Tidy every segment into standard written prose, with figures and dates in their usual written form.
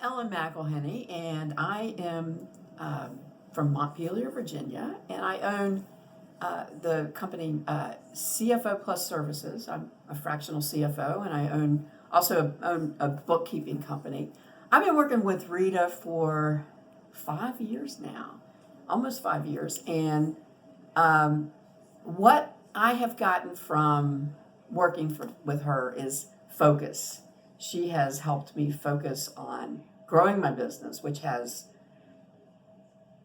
Ellen Mcilhenny, and I am from Montpelier, Virginia, and I own the company CFO Plus Services. I'm a fractional CFO, and I also own a bookkeeping company. I've been working with Rita for 5 years now, almost 5 years, and what I have gotten from working with her is focus. She has helped me focus on growing my business, which has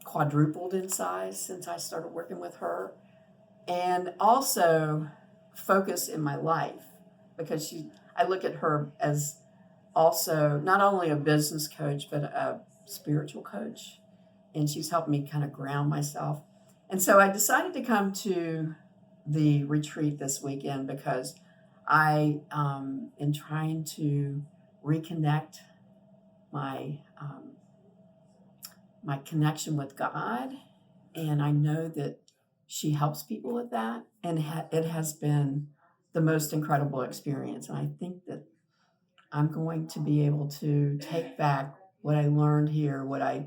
quadrupled in size since I started working with her, and also focus in my life, because I look at her as also not only a business coach but a spiritual coach, and she's helped me kind of ground myself. And so I decided to come to the retreat this weekend because I am trying to reconnect my my connection with God, and I know that she helps people with that, and it has been the most incredible experience. And I think that I'm going to be able to take back what I learned here, what I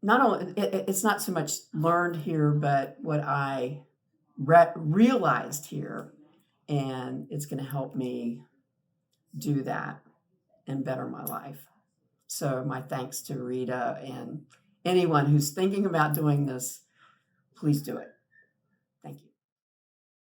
not only it's not so much learned here, but what I realized here, and it's going to help me do that and better my life. So my thanks to Rita, and anyone who's thinking about doing this, please do it.